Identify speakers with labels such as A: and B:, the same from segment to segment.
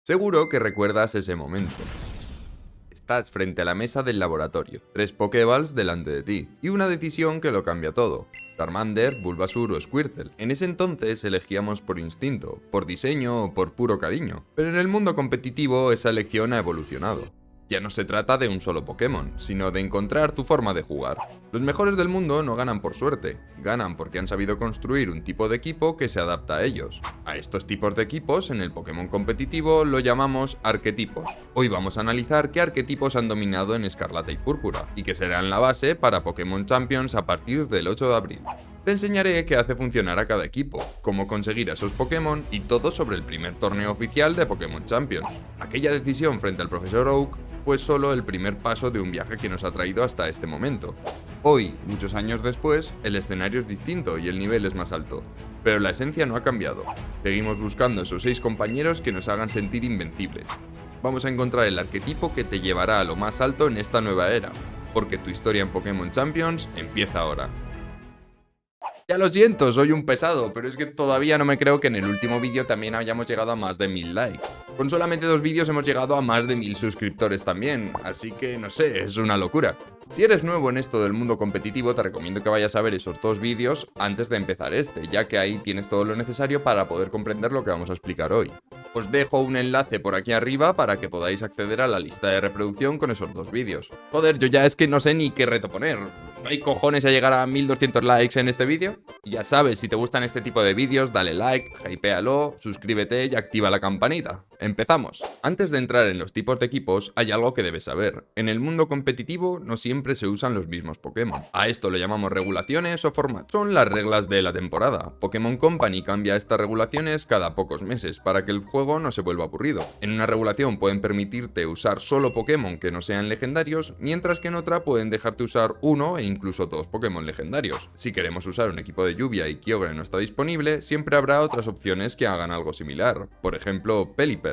A: Seguro que recuerdas ese momento. Estás frente a la mesa del laboratorio, 3 Pokéballs delante de ti, y una decisión que lo cambia todo. Charmander, Bulbasur o Squirtle. En ese entonces elegíamos por instinto, por diseño o por puro cariño, pero en el mundo competitivo esa elección ha evolucionado. Ya no se trata de un solo Pokémon, sino de encontrar tu forma de jugar. Los mejores del mundo no ganan por suerte, ganan porque han sabido construir un tipo de equipo que se adapta a ellos. A estos tipos de equipos en el Pokémon competitivo lo llamamos arquetipos. Hoy vamos a analizar qué arquetipos han dominado en Escarlata y Púrpura, y que serán la base para Pokémon Champions a partir del 8 de abril. Te enseñaré qué hace funcionar a cada equipo, cómo conseguir a esos Pokémon y todo sobre el primer torneo oficial de Pokémon Champions. Aquella decisión frente al Profesor Oak fue solo el primer paso de un viaje que nos ha traído hasta este momento. Hoy, muchos años después, el escenario es distinto y el nivel es más alto, pero la esencia no ha cambiado. Seguimos buscando esos 6 compañeros que nos hagan sentir invencibles. Vamos a encontrar el arquetipo que te llevará a lo más alto en esta nueva era, porque tu historia en Pokémon Champions empieza ahora. Ya lo siento, soy un pesado, pero es que todavía no me creo que en el último vídeo también hayamos llegado a más de 1000 likes. Con solamente 2 vídeos hemos llegado a más de 1000 suscriptores también, así que no sé, es una locura. Si eres nuevo en esto del mundo competitivo, te recomiendo que vayas a ver esos 2 vídeos antes de empezar este, ya que ahí tienes todo lo necesario para poder comprender lo que vamos a explicar hoy. Os dejo un enlace por aquí arriba para que podáis acceder a la lista de reproducción con esos 2 vídeos. Joder, yo ya es que no sé ni qué reto poner. ¿No hay cojones a llegar a 1200 likes en este vídeo? Y ya sabes, si te gustan este tipo de vídeos, dale like, hypéalo, suscríbete y activa la campanita. ¡Empezamos! Antes de entrar en los tipos de equipos, hay algo que debes saber. En el mundo competitivo no siempre se usan los mismos Pokémon. A esto lo llamamos regulaciones o formatos. Son las reglas de la temporada. Pokémon Company cambia estas regulaciones cada pocos meses para que el juego no se vuelva aburrido. En una regulación pueden permitirte usar solo Pokémon que no sean legendarios, mientras que en otra pueden dejarte usar uno e incluso 2 Pokémon legendarios. Si queremos usar un equipo de lluvia y Kyogre no está disponible, siempre habrá otras opciones que hagan algo similar. Por ejemplo, Pelipper.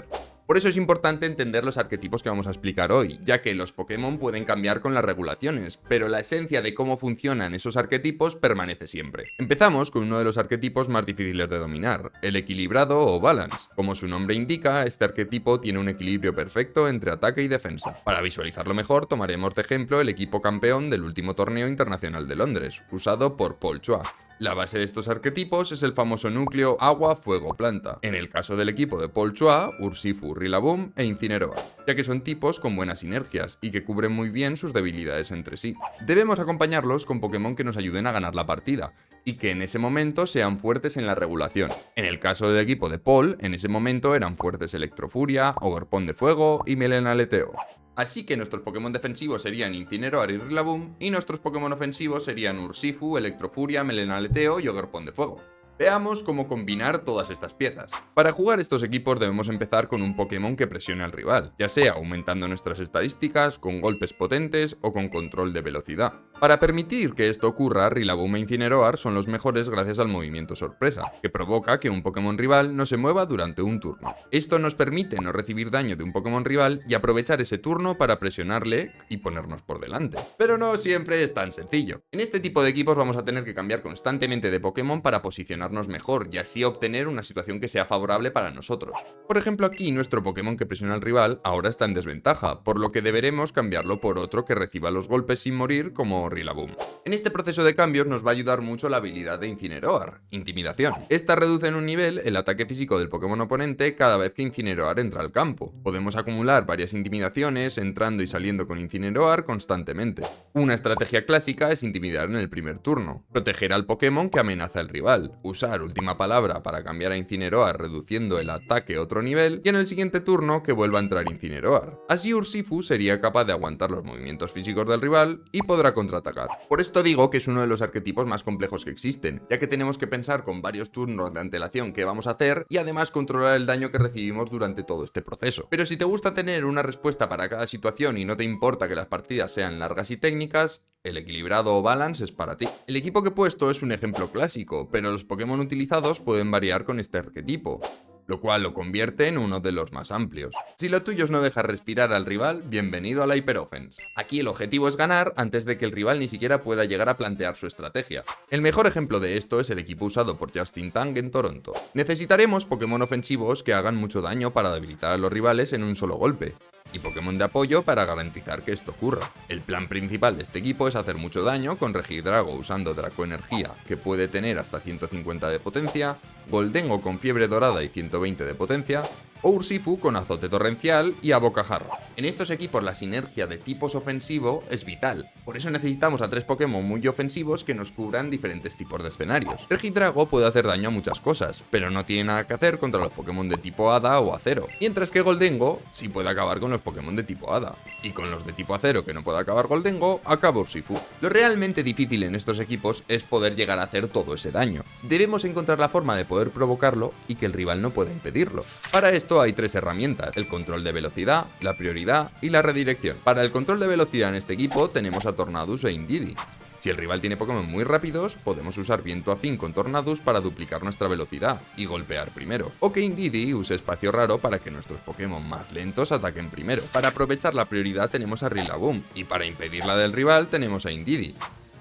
A: Por eso es importante entender los arquetipos que vamos a explicar hoy, ya que los Pokémon pueden cambiar con las regulaciones, pero la esencia de cómo funcionan esos arquetipos permanece siempre. Empezamos con uno de los arquetipos más difíciles de dominar, el equilibrado o balance. Como su nombre indica, este arquetipo tiene un equilibrio perfecto entre ataque y defensa. Para visualizarlo mejor, tomaremos de ejemplo el equipo campeón del último torneo internacional de Londres, usado por Paul Chua. La base de estos arquetipos es el famoso núcleo agua-fuego-planta. En el caso del equipo de Paul Chua, Urshifu, Rillaboom e Incineroar, ya que son tipos con buenas sinergias y que cubren muy bien sus debilidades entre sí. Debemos acompañarlos con Pokémon que nos ayuden a ganar la partida y que en ese momento sean fuertes en la regulación. En el caso del equipo de Paul, en ese momento eran fuertes Electrofuria, Overpon de Fuego y Melenaleteo. Así que nuestros Pokémon defensivos serían Incineroar y Rillaboom, y nuestros Pokémon ofensivos serían Urshifu, Electrofuria, Melenaleteo y Ogerpon de Fuego. Veamos cómo combinar todas estas piezas. Para jugar estos equipos debemos empezar con un Pokémon que presione al rival, ya sea aumentando nuestras estadísticas, con golpes potentes o con control de velocidad. Para permitir que esto ocurra, Rillaboom e Incineroar son los mejores gracias al movimiento sorpresa, que provoca que un Pokémon rival no se mueva durante un turno. Esto nos permite no recibir daño de un Pokémon rival y aprovechar ese turno para presionarle y ponernos por delante. Pero no siempre es tan sencillo. En este tipo de equipos vamos a tener que cambiar constantemente de Pokémon para posicionarnos mejor y así obtener una situación que sea favorable para nosotros. Por ejemplo, aquí nuestro Pokémon que presiona al rival ahora está en desventaja, por lo que deberemos cambiarlo por otro que reciba los golpes sin morir, como Rillaboom. En este proceso de cambios nos va a ayudar mucho la habilidad de Incineroar, Intimidación. Esta reduce en un nivel el ataque físico del Pokémon oponente cada vez que Incineroar entra al campo. Podemos acumular varias intimidaciones entrando y saliendo con Incineroar constantemente. Una estrategia clásica es intimidar en el primer turno, proteger al Pokémon que amenaza al rival, usar última palabra para cambiar a Incineroar reduciendo el ataque a otro nivel y en el siguiente turno que vuelva a entrar Incineroar. Así Urshifu sería capaz de aguantar los movimientos físicos del rival y podrá contraatacar. Por esto digo que es uno de los arquetipos más complejos que existen, ya que tenemos que pensar con varios turnos de antelación qué vamos a hacer y además controlar el daño que recibimos durante todo este proceso. Pero si te gusta tener una respuesta para cada situación y no te importa que las partidas sean largas y técnicas, el equilibrado o balance es para ti. El equipo que he puesto es un ejemplo clásico, pero los Pokémon utilizados pueden variar con este arquetipo. lo cual lo convierte en uno de los más amplios. Si lo tuyo es no dejar respirar al rival, bienvenido a la Hyperoffense. Aquí el objetivo es ganar antes de que el rival ni siquiera pueda llegar a plantear su estrategia. El mejor ejemplo de esto es el equipo usado por Justin Tang en Toronto. Necesitaremos Pokémon ofensivos que hagan mucho daño para debilitar a los rivales en un solo golpe, y Pokémon de apoyo para garantizar que esto ocurra. El plan principal de este equipo es hacer mucho daño con Regidrago usando Draco Energía, que puede tener hasta 150 de potencia, Goldengo con Fiebre Dorada y 120 de potencia, o Urshifu con Azote Torrencial y a Bocajarro. En estos equipos la sinergia de tipos ofensivo es vital, por eso necesitamos a 3 Pokémon muy ofensivos que nos cubran diferentes tipos de escenarios. Regidrago puede hacer daño a muchas cosas, pero no tiene nada que hacer contra los Pokémon de tipo Hada o Acero, mientras que Goldengo sí puede acabar con los Pokémon de tipo Hada, y con los de tipo Acero que no puede acabar Goldengo, acaba Urshifu. Lo realmente difícil en estos equipos es poder llegar a hacer todo ese daño. Debemos encontrar la forma de poder provocarlo y que el rival no pueda impedirlo. Para esto hay 3 herramientas: el control de velocidad, la prioridad y la redirección. Para el control de velocidad en este equipo tenemos a Tornadus e Indeedee. Si el rival tiene Pokémon muy rápidos, podemos usar Viento Afín con Tornadus para duplicar nuestra velocidad y golpear primero, o que Indeedee use Espacio Raro para que nuestros Pokémon más lentos ataquen primero. Para aprovechar la prioridad tenemos a Rillaboom, y para impedirla del rival tenemos a Indeedee.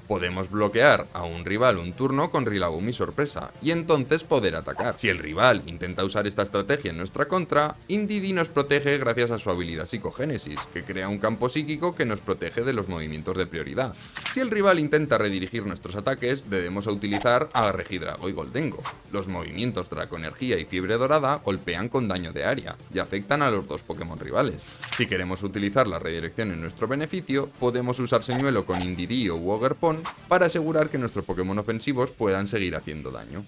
A: Podemos bloquear a un rival un turno con Rillaboom y Sorpresa, y entonces poder atacar. Si el rival intenta usar esta estrategia en nuestra contra, Indeedee nos protege gracias a su habilidad Psicogénesis, que crea un campo psíquico que nos protege de los movimientos de prioridad. Si el rival intenta redirigir nuestros ataques, debemos utilizar a Regidrago y Goldengo. Los movimientos Draco Energía y Fiebre Dorada golpean con daño de área, y afectan a los 2 Pokémon rivales. Si queremos utilizar la redirección en nuestro beneficio, podemos usar Señuelo con Indeedee o Woggerpon para asegurar que nuestros Pokémon ofensivos puedan seguir haciendo daño.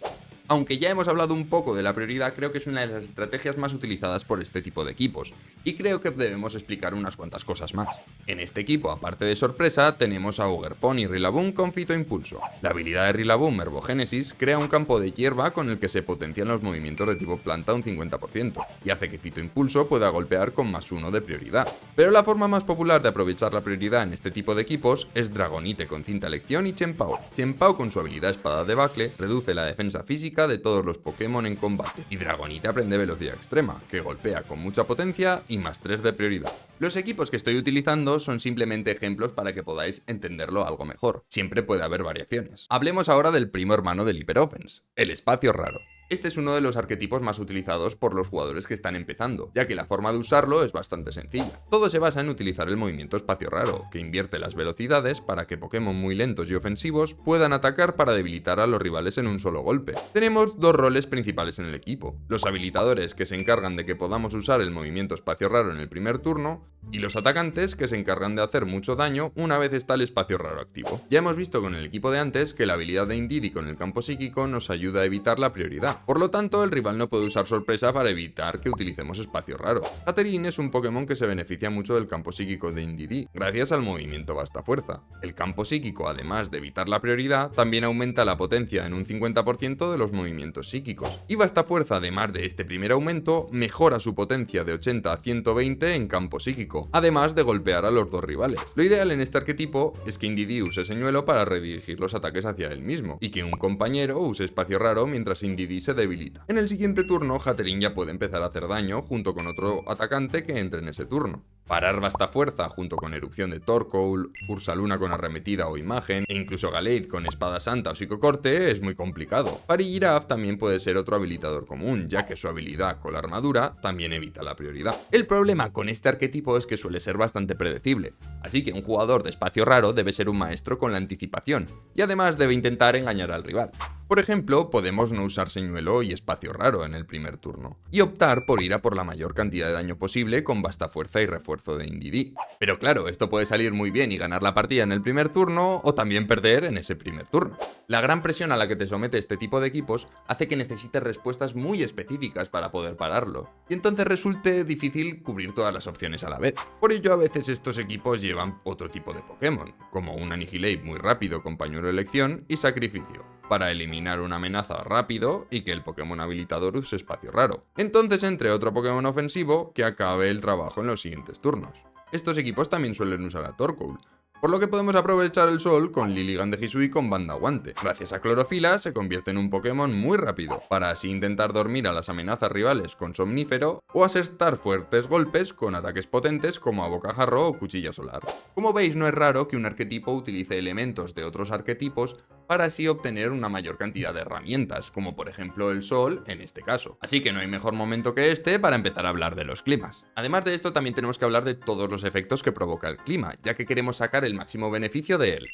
A: Aunque ya hemos hablado un poco de la prioridad, creo que es una de las estrategias más utilizadas por este tipo de equipos, y creo que debemos explicar unas cuantas cosas más. En este equipo, aparte de Sorpresa, tenemos a Woggerpon y Rillaboom con Fito Impulso. La habilidad de Rillaboom, Herbogénesis, crea un campo de hierba con el que se potencian los movimientos de tipo planta un 50%, y hace que Fito Impulso pueda golpear con +1 de prioridad. Pero la forma más popular de aprovechar la prioridad en este tipo de equipos es Dragonite con Cinta Lección y Chien-Pao. Chien-Pao, con su habilidad Espada de Bacle, reduce la defensa física de todos los Pokémon en combate, y Dragonite aprende velocidad extrema, que golpea con mucha potencia y +3 de prioridad. Los equipos que estoy utilizando son simplemente ejemplos para que podáis entenderlo algo mejor. Siempre puede haber variaciones. Hablemos ahora del primo hermano del Hyperoffense, el Espacio Raro. Este es uno de los arquetipos más utilizados por los jugadores que están empezando, ya que la forma de usarlo es bastante sencilla. Todo se basa en utilizar el movimiento Espacio Raro, que invierte las velocidades para que Pokémon muy lentos y ofensivos puedan atacar para debilitar a los rivales en un solo golpe. Tenemos 2 roles principales en el equipo: los habilitadores, que se encargan de que podamos usar el movimiento Espacio Raro en el primer turno, y los atacantes, que se encargan de hacer mucho daño una vez está el Espacio Raro activo. Ya hemos visto con el equipo de antes que la habilidad de Indeedee con el campo psíquico nos ayuda a evitar la prioridad. Por lo tanto, el rival no puede usar Sorpresa para evitar que utilicemos Espacio Raro. Hatterene es un Pokémon que se beneficia mucho del campo psíquico de Indeedee, gracias al movimiento Basta Fuerza. El campo psíquico, además de evitar la prioridad, también aumenta la potencia en un 50% de los movimientos psíquicos. Y Basta Fuerza, además de este primer aumento, mejora su potencia de 80 a 120 en campo psíquico, además de golpear a los 2 rivales. Lo ideal en este arquetipo es que Indeedee use Señuelo para redirigir los ataques hacia él mismo, y que un compañero use Espacio Raro mientras Indeedee se debilita. En el siguiente turno, Hatterene ya puede empezar a hacer daño junto con otro atacante que entre en ese turno. Parar Basta Fuerza junto con Erupción de Torkoal, Ursaluna con Arremetida o Imagen, e incluso Gallade con Espada Santa o Psicocorte es muy complicado. Parigiraf también puede ser otro habilitador común, ya que su habilidad con la armadura también evita la prioridad. El problema con este arquetipo es que suele ser bastante predecible, así que un jugador de Espacio Raro debe ser un maestro con la anticipación, y además debe intentar engañar al rival. Por ejemplo, podemos no usar Señuelo y Espacio Raro en el primer turno, y optar por ir a por la mayor cantidad de daño posible con Basta Fuerza y refuerzo de Indeedee. Pero claro, esto puede salir muy bien y ganar la partida en el primer turno, o también perder en ese primer turno. La gran presión a la que te somete este tipo de equipos hace que necesites respuestas muy específicas para poder pararlo, y entonces resulte difícil cubrir todas las opciones a la vez. Por ello, a veces estos equipos llevan otro tipo de Pokémon, como un Annihilate muy rápido con pañuelo de elección y sacrificio, para eliminar una amenaza rápido y que el Pokémon habilitador use Espacio Raro. Entonces entre otro Pokémon ofensivo que acabe el trabajo en los siguientes turnos. Estos equipos también suelen usar a Torkoal, por lo que podemos aprovechar el sol con Lilligant de Hisui con banda guante. Gracias a Clorofila se convierte en un Pokémon muy rápido, para así intentar dormir a las amenazas rivales con Somnífero o asestar fuertes golpes con ataques potentes como a Bocajarro o Cuchilla Solar. Como veis, no es raro que un arquetipo utilice elementos de otros arquetipos para así obtener una mayor cantidad de herramientas, como por ejemplo el sol en este caso. Así que no hay mejor momento que este para empezar a hablar de los climas. Además de esto, también tenemos que hablar de todos los efectos que provoca el clima, ya que queremos sacar el máximo beneficio de él.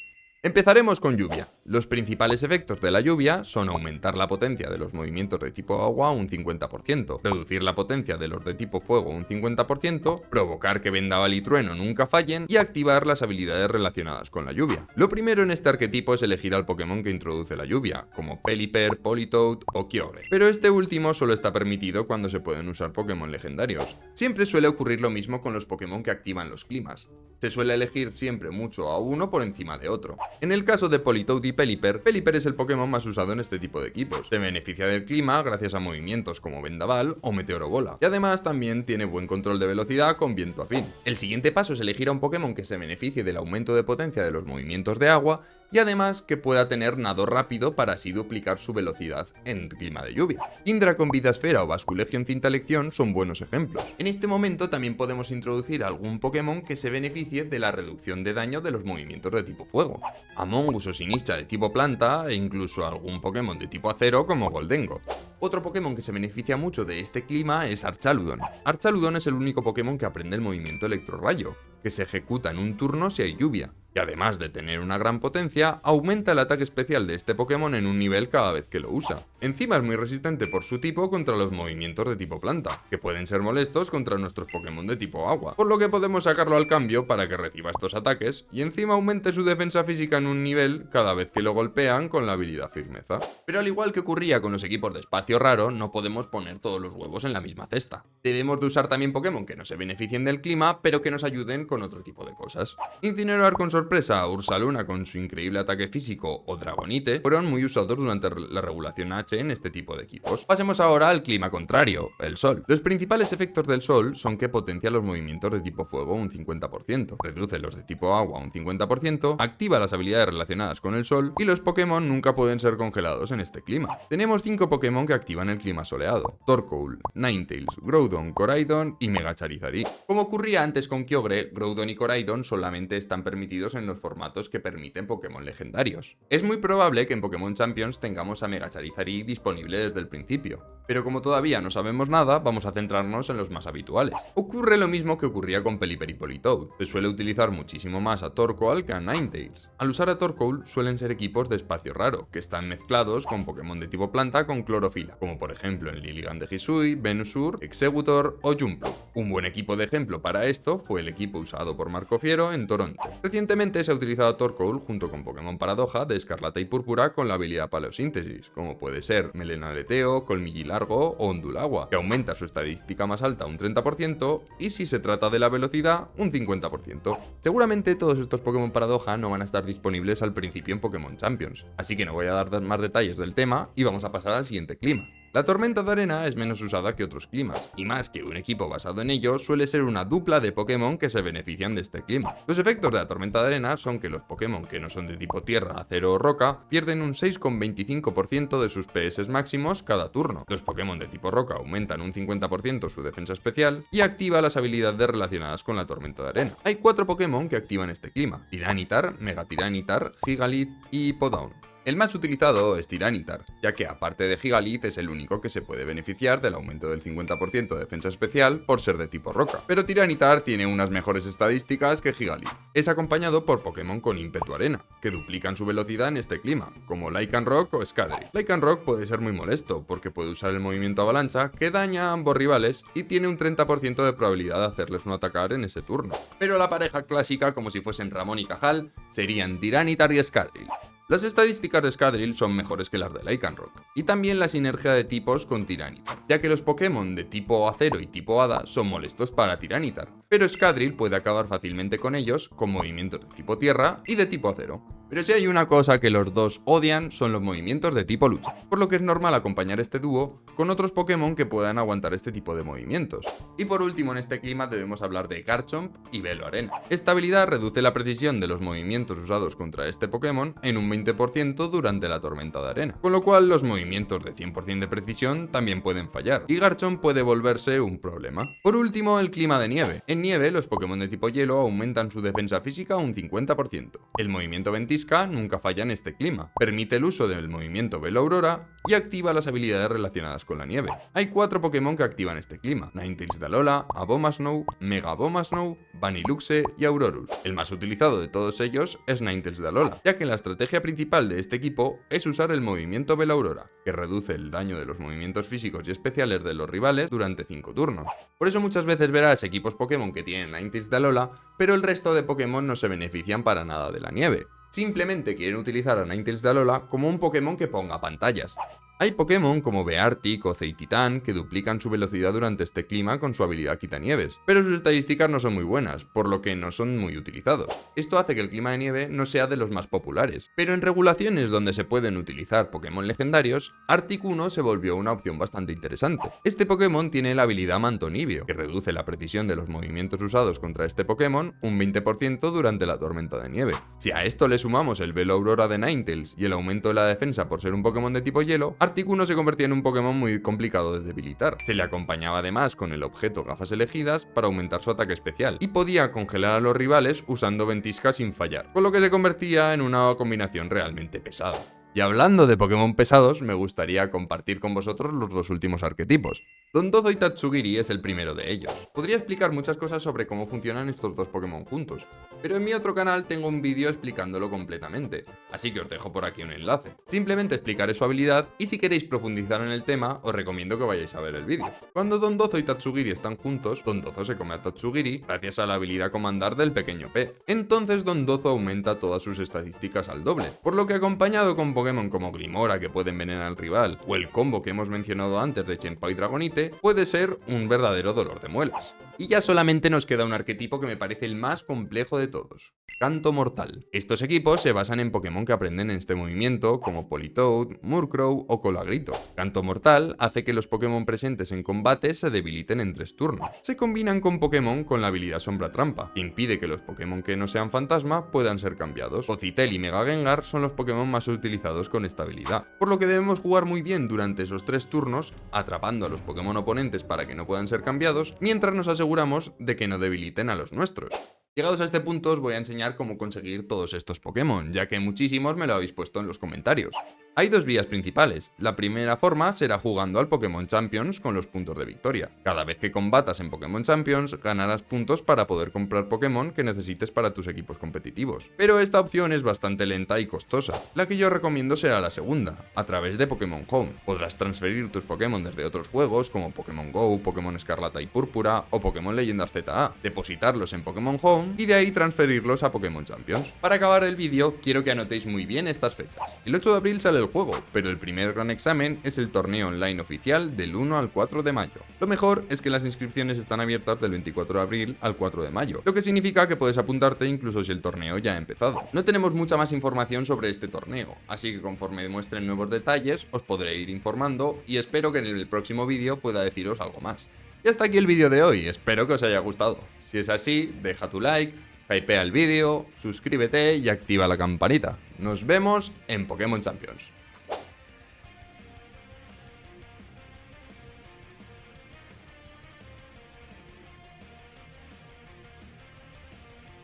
A: Empezaremos con lluvia. Los principales efectos de la lluvia son aumentar la potencia de los movimientos de tipo agua un 50%, reducir la potencia de los de tipo fuego un 50%, provocar que Vendaval y Trueno nunca fallen y activar las habilidades relacionadas con la lluvia. Lo primero en este arquetipo es elegir al Pokémon que introduce la lluvia, como Pelipper, Politoed o Kyogre, pero este último solo está permitido cuando se pueden usar Pokémon legendarios. Siempre suele ocurrir lo mismo con los Pokémon que activan los climas. Se suele elegir siempre mucho a uno por encima de otro. En el caso de Politoed y Pelipper, Pelipper es el Pokémon más usado en este tipo de equipos. Se beneficia del clima gracias a movimientos como Vendaval o Meteoro Bola, y además también tiene buen control de velocidad con viento afín. El siguiente paso es elegir a un Pokémon que se beneficie del aumento de potencia de los movimientos de agua y además que pueda tener nado rápido para así duplicar su velocidad en clima de lluvia. Indra con Vida Esfera o Basculegion Cinta Lección son buenos ejemplos. En este momento también podemos introducir algún Pokémon que se beneficie de la reducción de daño de los movimientos de tipo fuego. Amoonguss o Sinistcha de tipo planta e incluso algún Pokémon de tipo acero como Goldengo. Otro Pokémon que se beneficia mucho de este clima es Archaludon. Archaludon es el único Pokémon que aprende el movimiento Electrorrayo, que se ejecuta en un turno si hay lluvia, y además de tener una gran potencia, aumenta el ataque especial de este Pokémon en un nivel cada vez que lo usa. Encima es muy resistente por su tipo contra los movimientos de tipo planta, que pueden ser molestos contra nuestros Pokémon de tipo agua, por lo que podemos sacarlo al cambio para que reciba estos ataques, y encima aumente su defensa física en un nivel cada vez que lo golpean con la habilidad Firmeza. Pero al igual que ocurría con los equipos de espacio raro, no podemos poner todos los huevos en la misma cesta. Debemos de usar también Pokémon que no se beneficien del clima, pero que nos ayuden con otro tipo de cosas. Incineroar con sorpresa, Ursaluna con su increíble ataque físico o Dragonite fueron muy usados durante la regulación H en este tipo de equipos. Pasemos ahora al clima contrario, el sol. Los principales efectos del sol son que potencia los movimientos de tipo fuego un 50%, reduce los de tipo agua un 50%, activa las habilidades relacionadas con el sol y los Pokémon nunca pueden ser congelados en este clima. Tenemos 5 Pokémon que activan el clima soleado: Torkoal, Ninetales, Groudon, Koraidon y Mega Charizard. Como ocurría antes con Kyogre, Groudon y Koraidon solamente están permitidos en los formatos que permiten Pokémon legendarios. Es muy probable que en Pokémon Champions tengamos a Mega Charizard disponible desde el principio, pero como todavía no sabemos nada, vamos a centrarnos en los más habituales. Ocurre lo mismo que ocurría con Pelipper y Politoed. Se suele utilizar muchísimo más a Torkoal que a Ninetales. Al usar a Torkoal suelen ser equipos de espacio raro, que están mezclados con Pokémon de tipo planta con clorofila, como por ejemplo en Lilligant de Hisui, Venusaur, Exeggutor o Jumpluff. Un buen equipo de ejemplo para esto fue el equipo usado por Marco Fiero en Toronto. Recientemente se ha utilizado a Torkoal junto con Pokémon Paradoja de Escarlata y Púrpura con la habilidad Paleosíntesis, como puede ser Melenaleteo, Colmillilargo o Ondulagua, que aumenta su estadística más alta un 30% y si se trata de la velocidad un 50%. Seguramente todos estos Pokémon Paradoja no van a estar disponibles al principio en Pokémon Champions, así que no voy a dar más detalles del tema y vamos a pasar al siguiente clima. La tormenta de arena es menos usada que otros climas, y más que un equipo basado en ello, suele ser una dupla de Pokémon que se benefician de este clima. Los efectos de la tormenta de arena son que los Pokémon que no son de tipo tierra, acero o roca pierden un 6,25% de sus PS máximos cada turno. Los Pokémon de tipo roca aumentan un 50% su defensa especial y activa las habilidades relacionadas con la tormenta de arena. Hay 4 Pokémon que activan este clima: Tiranitar, Megatiranitar, Gigalith y Hippowdon. El más utilizado es Tiranitar, ya que aparte de Gigalith es el único que se puede beneficiar del aumento del 50% de defensa especial por ser de tipo roca. Pero Tiranitar tiene unas mejores estadísticas que Gigalith. Es acompañado por Pokémon con ímpetu arena, que duplican su velocidad en este clima, como Lycanroc o Scadril. Lycanroc puede ser muy molesto, porque puede usar el movimiento avalancha, que daña a ambos rivales y tiene un 30% de probabilidad de hacerles no atacar en ese turno. Pero la pareja clásica, como si fuesen Ramón y Cajal, serían Tiranitar y Scadril. Las estadísticas de Scadril son mejores que las de Lycanroc, y también la sinergia de tipos con Tiranitar, ya que los Pokémon de tipo acero y tipo hada son molestos para Tiranitar, pero Scadril puede acabar fácilmente con ellos con movimientos de tipo tierra y de tipo acero. Pero si hay una cosa que los dos odian son los movimientos de tipo lucha, por lo que es normal acompañar este dúo con otros Pokémon que puedan aguantar este tipo de movimientos. Y por último en este clima debemos hablar de Garchomp y Veloarena. Esta habilidad reduce la precisión de los movimientos usados contra este Pokémon en un 20% durante la tormenta de arena, con lo cual los movimientos de 100% de precisión también pueden fallar, y Garchomp puede volverse un problema. Por último, el clima de nieve. En nieve, los Pokémon de tipo hielo aumentan su defensa física un 50%. El movimiento Ventisca nunca falla en este clima, permite el uso del movimiento Veloaurora y activa las habilidades relacionadas con la nieve. Hay 4 Pokémon que activan este clima: Ninetales de Alola, Abomasnow, Mega Abomasnow, Vanilluxe y Aurorus. El más utilizado de todos ellos es Ninetales de Alola, ya que la estrategia principal de este equipo es usar el movimiento Veloaurora, que reduce el daño de los movimientos físicos y especiales de los rivales durante 5 turnos. Por eso muchas veces verás equipos Pokémon que tienen Ninetales de Alola, pero el resto de Pokémon no se benefician para nada de la nieve. Simplemente quieren utilizar a Ninetales de Alola como un Pokémon que ponga pantallas. Hay Pokémon como Beartic o Ceititán que duplican su velocidad durante este clima con su habilidad Quitanieves, pero sus estadísticas no son muy buenas, por lo que no son muy utilizados. Esto hace que el clima de nieve no sea de los más populares, pero en regulaciones donde se pueden utilizar Pokémon legendarios, Articuno se volvió una opción bastante interesante. Este Pokémon tiene la habilidad Mantonibio, que reduce la precisión de los movimientos usados contra este Pokémon un 20% durante la tormenta de nieve. Si a esto le sumamos el Veloaurora de Ninetales y el aumento de la defensa por ser un Pokémon de tipo hielo, Articuno se convertía en un Pokémon muy complicado de debilitar. Se le acompañaba además con el objeto Gafas Elegidas para aumentar su ataque especial, y podía congelar a los rivales usando Ventisca sin fallar, con lo que se convertía en una combinación realmente pesada. Y hablando de Pokémon pesados, me gustaría compartir con vosotros los 2 últimos arquetipos. Dondozo y Tatsugiri es el primero de ellos. Podría explicar muchas cosas sobre cómo funcionan estos 2 Pokémon juntos, pero en mi otro canal tengo un vídeo explicándolo completamente, así que os dejo por aquí un enlace. Simplemente explicaré su habilidad y si queréis profundizar en el tema, os recomiendo que vayáis a ver el vídeo. Cuando Dondozo y Tatsugiri están juntos, Dondozo se come a Tatsugiri gracias a la habilidad Comandar del pequeño pez. Entonces Dondozo aumenta todas sus estadísticas al doble, por lo que acompañado con Pokémon como Grimora que puede envenenar al rival, o el combo que hemos mencionado antes de Chenpao y Dragonite, puede ser un verdadero dolor de muelas. Y ya solamente nos queda un arquetipo que me parece el más complejo de todos: Canto Mortal. Estos equipos se basan en Pokémon que aprenden en este movimiento, como Politoed, Murkrow o Colagrito. Canto Mortal hace que los Pokémon presentes en combate se debiliten en 3 turnos. Se combinan con Pokémon con la habilidad Sombra Trampa, que impide que los Pokémon que no sean fantasma puedan ser cambiados. Pocitel y Mega Gengar son los Pokémon más utilizados con esta habilidad, por lo que debemos jugar muy bien durante esos 3 turnos, atrapando a los Pokémon oponentes para que no puedan ser cambiados, mientras nos aseguramos de que no debiliten a los nuestros. Llegados a este punto os voy a enseñar cómo conseguir todos estos Pokémon, ya que muchísimos me lo habéis puesto en los comentarios. Hay 2 vías principales. La primera forma será jugando al Pokémon Champions con los puntos de victoria. Cada vez que combatas en Pokémon Champions, ganarás puntos para poder comprar Pokémon que necesites para tus equipos competitivos. Pero esta opción es bastante lenta y costosa. La que yo recomiendo será la segunda, a través de Pokémon Home. Podrás transferir tus Pokémon desde otros juegos como Pokémon Go, Pokémon Escarlata y Púrpura o Pokémon Leyendas ZA, depositarlos en Pokémon Home y de ahí transferirlos a Pokémon Champions. Para acabar el vídeo, quiero que anotéis muy bien estas fechas. El 8 de abril sale el juego, pero el primer gran examen es el torneo online oficial del 1 al 4 de mayo. Lo mejor es que las inscripciones están abiertas del 24 de abril al 4 de mayo, lo que significa que puedes apuntarte incluso si el torneo ya ha empezado. No tenemos mucha más información sobre este torneo, así que conforme demuestren nuevos detalles os podré ir informando y espero que en el próximo vídeo pueda deciros algo más. Y hasta aquí el vídeo de hoy, espero que os haya gustado. Si es así, deja tu like, hypea el vídeo, suscríbete y activa la campanita. Nos vemos en Pokémon Champions.